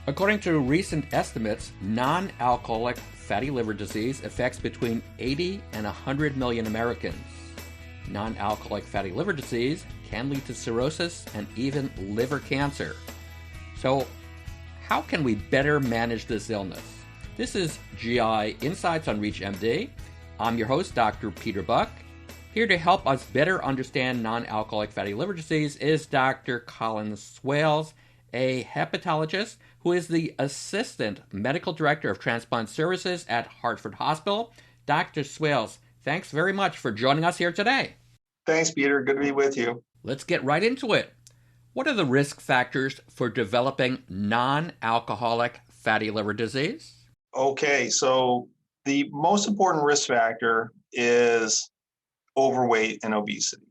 According to recent estimates, non-alcoholic fatty liver disease affects between 80 and 100 million Americans. Non-alcoholic fatty liver disease can lead to cirrhosis and even liver cancer. So, how can we better manage this illness? This is GI Insights on ReachMD. I'm your host, Dr. Peter Buch. Here to help us better understand non-alcoholic fatty liver disease is Dr. Colin Swales, a hepatologist who is the Assistant Medical Director of Transplant Services at Hartford Hospital. Dr. Swales, thanks very much for joining us here today. Thanks, Peter. Good to be with you. Let's get right into it. What are the risk factors for developing non-alcoholic fatty liver disease? Okay, so the most important risk factor is overweight and obesity.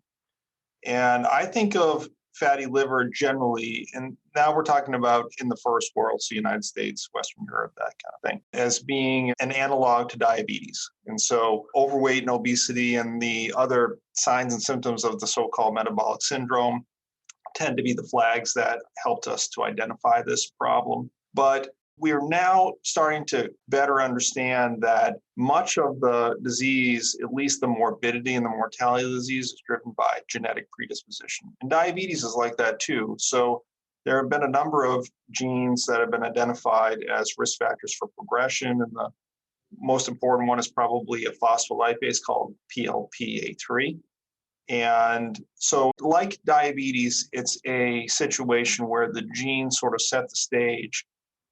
And I think of fatty liver generally, and now we're talking about in the first world, so United States, Western Europe, that kind of thing, as being an analog to diabetes. And so overweight and obesity and the other signs and symptoms of the so-called metabolic syndrome tend to be the flags that helped us to identify this problem. But we are now starting to better understand that much of the disease, at least the morbidity and the mortality of the disease, is driven by genetic predisposition. And diabetes is like that too. So there have been a number of genes that have been identified as risk factors for progression. And the most important one is probably a phospholipase called PLPA3. And so like diabetes, it's a situation where the genes sort of set the stage,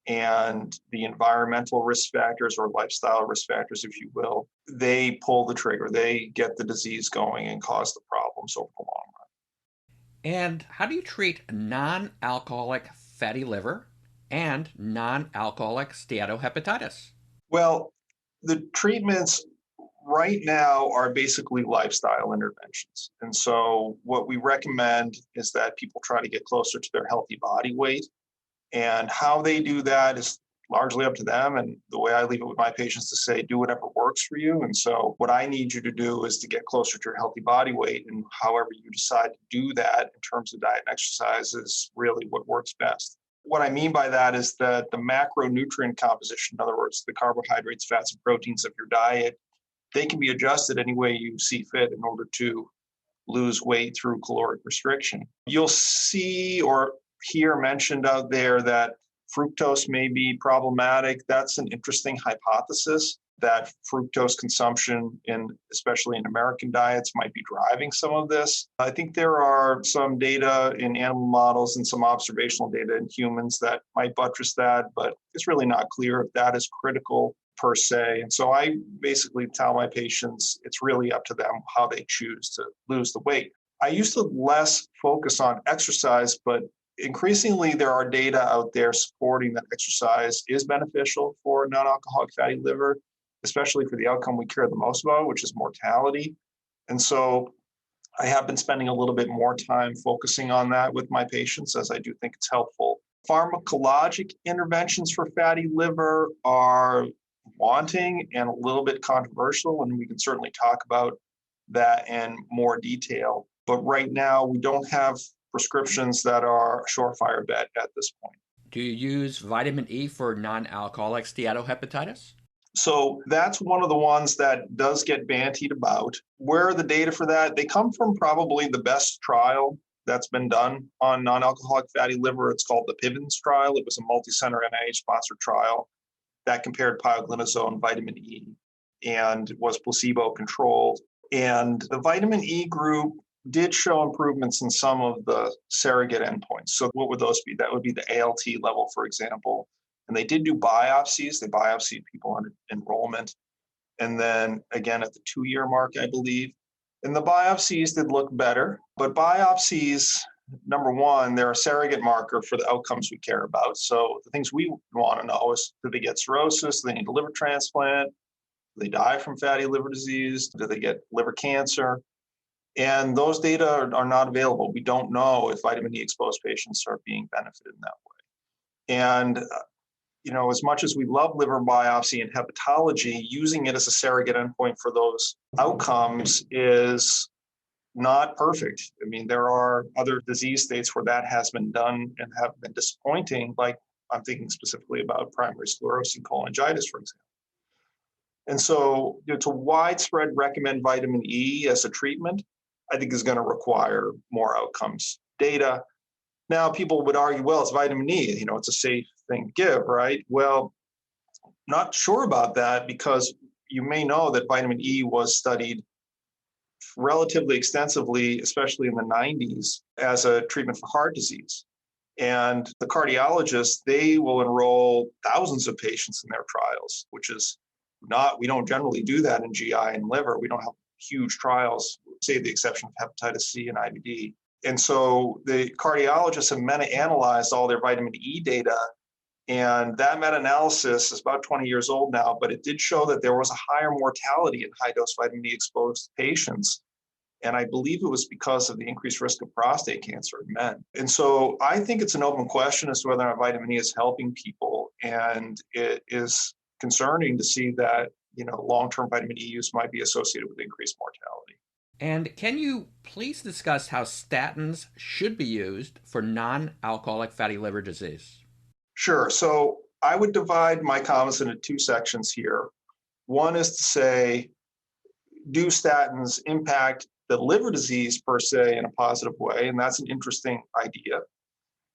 and the environmental risk factors or lifestyle risk factors, if you will, they pull the trigger. They get the disease going and cause the problems over the long run. And how do you treat non-alcoholic fatty liver and non-alcoholic steatohepatitis? Well, the treatments right now are basically lifestyle interventions. And so what we recommend is that people try to get closer to their healthy body weight. And how they do that is largely up to them. And the way I leave it with my patients to say, do whatever works for you. And so what I need you to do is to get closer to your healthy body weight. And however you decide to do that in terms of diet and exercise is really what works best. What I mean by that is that the macronutrient composition, in other words, the carbohydrates, fats, and proteins of your diet, they can be adjusted any way you see fit in order to lose weight through caloric restriction. You'll see or hear mentioned out there that fructose may be problematic. That's an interesting hypothesis that fructose consumption, especially in American diets, might be driving some of this. I think there are some data in animal models and some observational data in humans that might buttress that, but it's really not clear if that is critical per se. And so I basically tell my patients it's really up to them how they choose to lose the weight. I used to less focus on exercise, but increasingly, there are data out there supporting that exercise is beneficial for non-alcoholic fatty liver, especially for the outcome we care the most about, which is mortality. And so I have been spending a little bit more time focusing on that with my patients, as I do think it's helpful. Pharmacologic interventions for fatty liver are wanting and a little bit controversial, and we can certainly talk about that in more detail. But right now, we don't have prescriptions that are a surefire bet at this point. Do you use vitamin E for non-alcoholic steatohepatitis? So that's one of the ones that does get bantied about. Where are the data for that? They come from probably the best trial that's been done on non-alcoholic fatty liver. It's called the PIVENS trial. It was a multi-center NIH-sponsored trial that compared pioglitazone, vitamin E, and was placebo-controlled. And the vitamin E group did show improvements in some of the surrogate endpoints. So what would those be? That would be the ALT level, for example. And they did do biopsies. They biopsied people on enrollment. And then again, at the 2-year mark, I believe. And the biopsies did look better. But biopsies, number one, they're a surrogate marker for the outcomes we care about. So the things we want to know is, do they get cirrhosis? Do they need a liver transplant? Do they die from fatty liver disease? Do they get liver cancer? And those data are not available. We don't know if vitamin E exposed patients are being benefited in that way. And, as much as we love liver biopsy and hepatology, using it as a surrogate endpoint for those outcomes is not perfect. I mean, there are other disease states where that has been done and have been disappointing, like I'm thinking specifically about primary sclerosing cholangitis, for example. And so to widespread recommend vitamin E as a treatment, I think is going to require more outcomes data. Now, people would argue, well, it's vitamin E, it's a safe thing to give, right? Well, not sure about that, because you may know that vitamin E was studied relatively extensively, especially in the 90s, as a treatment for heart disease. And the cardiologists, they will enroll thousands of patients in their trials, which is we don't generally do that in GI and liver. We don't have huge trials, say the exception of hepatitis C and IBD. And so the cardiologists have meta-analyzed all their vitamin E data. And that meta-analysis is about 20 years old now, but it did show that there was a higher mortality in high-dose vitamin E exposed patients. And I believe it was because of the increased risk of prostate cancer in men. And so I think it's an open question as to whether or not vitamin E is helping people. And it is concerning to see that, long-term vitamin E use might be associated with increased mortality. And can you please discuss how statins should be used for non-alcoholic fatty liver disease? Sure. So I would divide my comments into two sections here. One is to say, do statins impact the liver disease per se in a positive way? And that's an interesting idea.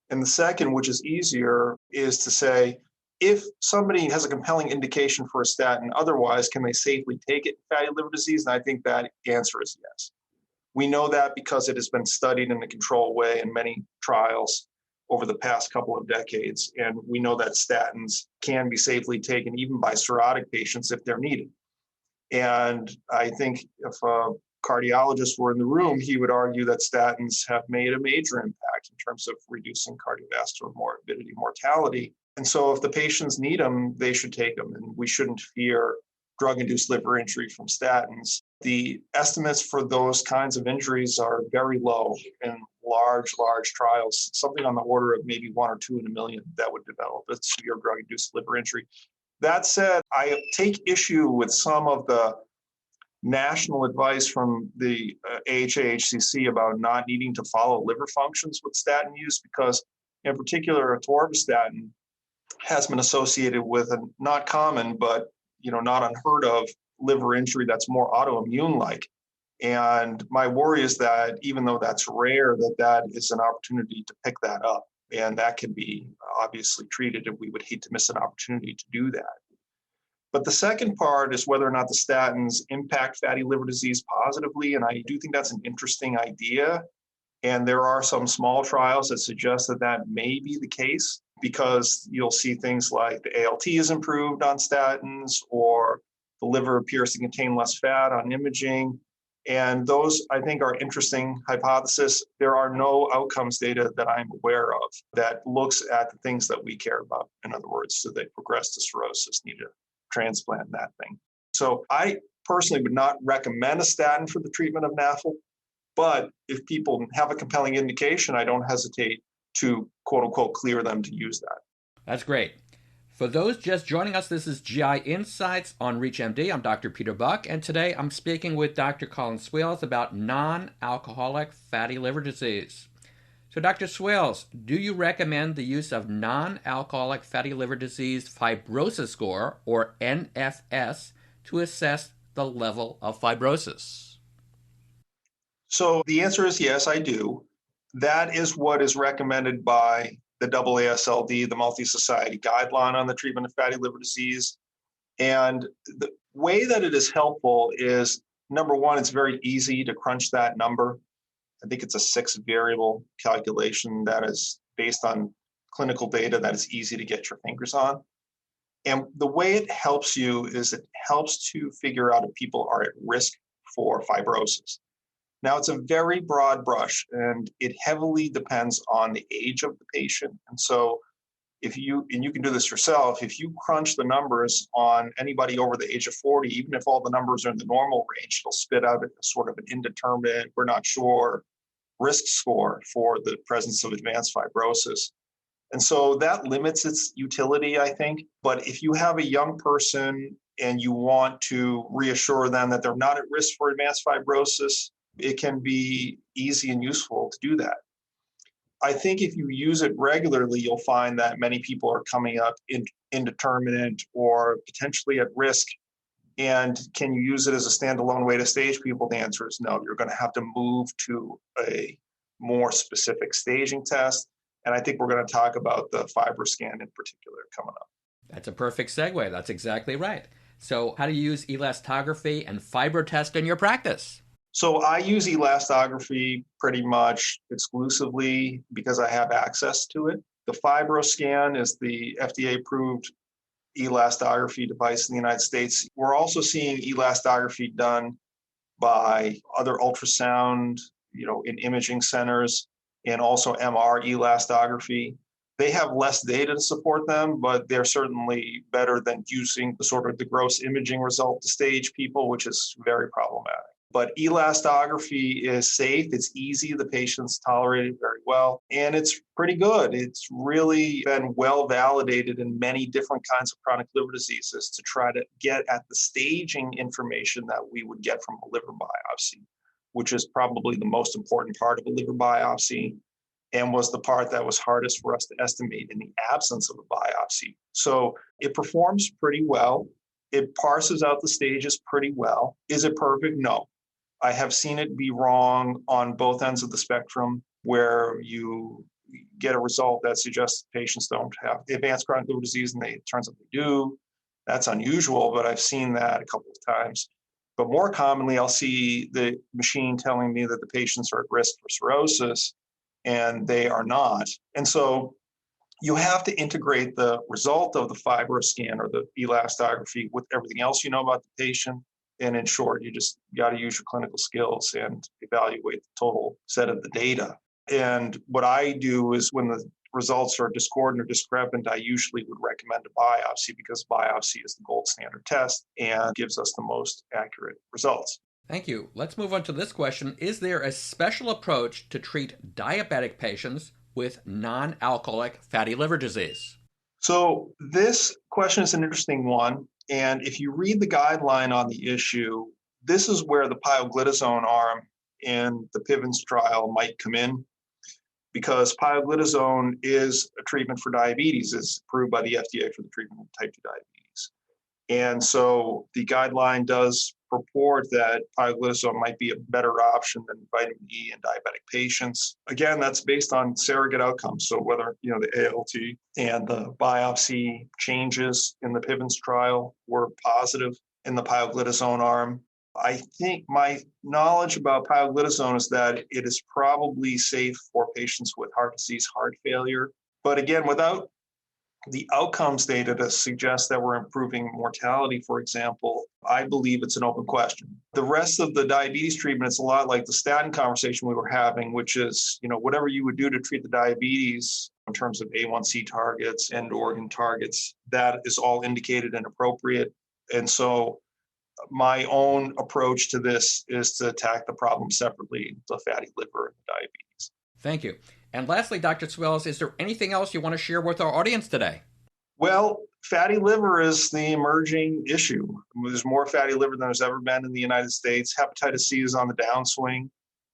And the second, which is easier, is to say, if somebody has a compelling indication for a statin, otherwise, can they safely take it in fatty liver disease? And I think that answer is yes. We know that because it has been studied in a controlled way in many trials over the past couple of decades. And we know that statins can be safely taken even by cirrhotic patients if they're needed. And I think if a cardiologist were in the room, he would argue that statins have made a major impact in terms of reducing cardiovascular morbidity, mortality. And so if the patients need them, they should take them. And we shouldn't fear drug-induced liver injury from statins. The estimates for those kinds of injuries are very low in large trials, something on the order of maybe 1 or 2 in a million that would develop a severe drug-induced liver injury. That said, I take issue with some of the national advice from the AHA-HCC about not needing to follow liver functions with statin use, because in particular, atorvastatin has been associated with a not common, but not unheard of liver injury that's more autoimmune-like. And my worry is that even though that's rare, that is an opportunity to pick that up. And that can be obviously treated, and we would hate to miss an opportunity to do that. But the second part is whether or not the statins impact fatty liver disease positively. And I do think that's an interesting idea. And there are some small trials that suggest that may be the case, because you'll see things like the ALT is improved on statins, or the liver appears to contain less fat on imaging. And those, I think, are interesting hypotheses. There are no outcomes data that I'm aware of that looks at the things that we care about. In other words, do they progress to cirrhosis, need a transplant, that thing. So I personally would not recommend a statin for the treatment of NAFL, but if people have a compelling indication, I don't hesitate to, quote unquote, clear them to use that. That's great. For those just joining us, this is GI Insights on ReachMD. I'm Dr. Peter Buch, and today I'm speaking with Dr. Colin Swales about non-alcoholic fatty liver disease. So, Dr. Swales, do you recommend the use of non-alcoholic fatty liver disease fibrosis score, or NFS, to assess the level of fibrosis? So the answer is yes, I do. That is what is recommended by the AASLD, the Multi-Society Guideline on the Treatment of Fatty Liver Disease. And the way that it is helpful is, number one, it's very easy to crunch that number. I think it's a 6-variable calculation that is based on clinical data that is easy to get your fingers on. And the way it helps you is it helps to figure out if people are at risk for fibrosis. Now, it's a very broad brush, and it heavily depends on the age of the patient. And so you can do this yourself, if you crunch the numbers on anybody over the age of 40, even if all the numbers are in the normal range, it'll spit out a sort of an indeterminate, we're not sure, risk score for the presence of advanced fibrosis. And so that limits its utility, I think. But if you have a young person and you want to reassure them that they're not at risk for advanced fibrosis, it can be easy and useful to do that. I think if you use it regularly, you'll find that many people are coming up indeterminate or potentially at risk. And can you use it as a standalone way to stage people? The answer is no. You're going to have to move to a more specific staging test. And I think we're going to talk about the FibroScan in particular coming up. That's a perfect segue. That's exactly right. So how do you use elastography and FibroTest in your practice? So I use elastography pretty much exclusively because I have access to it. The FibroScan is the FDA-approved elastography device in the United States. We're also seeing elastography done by other ultrasound, in imaging centers, and also MR elastography. They have less data to support them, but they're certainly better than using the gross imaging result to stage people, which is very problematic. But elastography is safe, it's easy, the patients tolerate it very well, and it's pretty good. It's really been well validated in many different kinds of chronic liver diseases to try to get at the staging information that we would get from a liver biopsy, which is probably the most important part of a liver biopsy and was the part that was hardest for us to estimate in the absence of a biopsy. So it performs pretty well. It parses out the stages pretty well. Is it perfect? No. I have seen it be wrong on both ends of the spectrum where you get a result that suggests patients don't have advanced chronic liver disease and it turns out they do. That's unusual, but I've seen that a couple of times. But more commonly, I'll see the machine telling me that the patients are at risk for cirrhosis and they are not. And so you have to integrate the result of the FibroScan or the elastography with everything else you know about the patient. And in short, you just got to use your clinical skills and evaluate the total set of the data. And what I do is when the results are discordant or discrepant, I usually would recommend a biopsy because biopsy is the gold standard test and gives us the most accurate results. Thank you. Let's move on to this question. Is there a special approach to treat diabetic patients with non-alcoholic fatty liver disease? So this question is an interesting one. And if you read the guideline on the issue, this is where the pioglitazone arm in the PIVENS trial might come in, because pioglitazone is a treatment for diabetes. It's approved by the FDA for the treatment of type 2 diabetes. And so the guideline does purport that pioglitazone might be a better option than vitamin E in diabetic patients. Again, that's based on surrogate outcomes. So whether the ALT and the biopsy changes in the PIVENS trial were positive in the pioglitazone arm. I think my knowledge about pioglitazone is that it is probably safe for patients with heart disease, heart failure. But again, without the outcomes data to suggest that we're improving mortality, for example, I believe it's an open question. The rest of the diabetes treatment, it's a lot like the statin conversation we were having, which is, whatever you would do to treat the diabetes in terms of A1C targets and organ targets, that is all indicated and appropriate. And so my own approach to this is to attack the problem separately, the fatty liver and the diabetes. Thank you. And lastly, Dr. Swales, is there anything else you want to share with our audience today? Well, fatty liver is the emerging issue. There's more fatty liver than there's ever been in the United States. Hepatitis C is on the downswing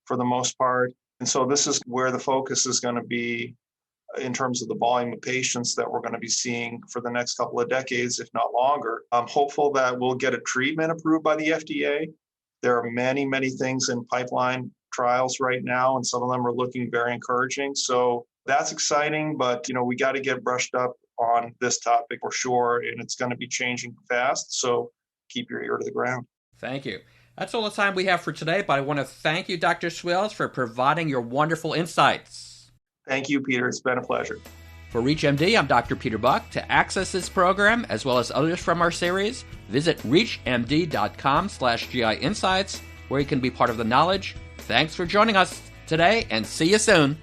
for the most part. And so this is where the focus is going to be in terms of the volume of patients that we're going to be seeing for the next couple of decades, if not longer. I'm hopeful that we'll get a treatment approved by the FDA. There are many, many things in pipeline trials right now, and some of them are looking very encouraging. So that's exciting, but we got to get brushed up on this topic for sure, and it's going to be changing fast. So keep your ear to the ground. Thank you. That's all the time we have for today, but I want to thank you, Dr. Swales, for providing your wonderful insights. Thank you, Peter. It's been a pleasure. For ReachMD, I'm Dr. Peter Buch. To access this program, as well as others from our series, visit reachmd.com/GI Insights, where you can be part of the knowledge. Thanks for joining us today, and see you soon.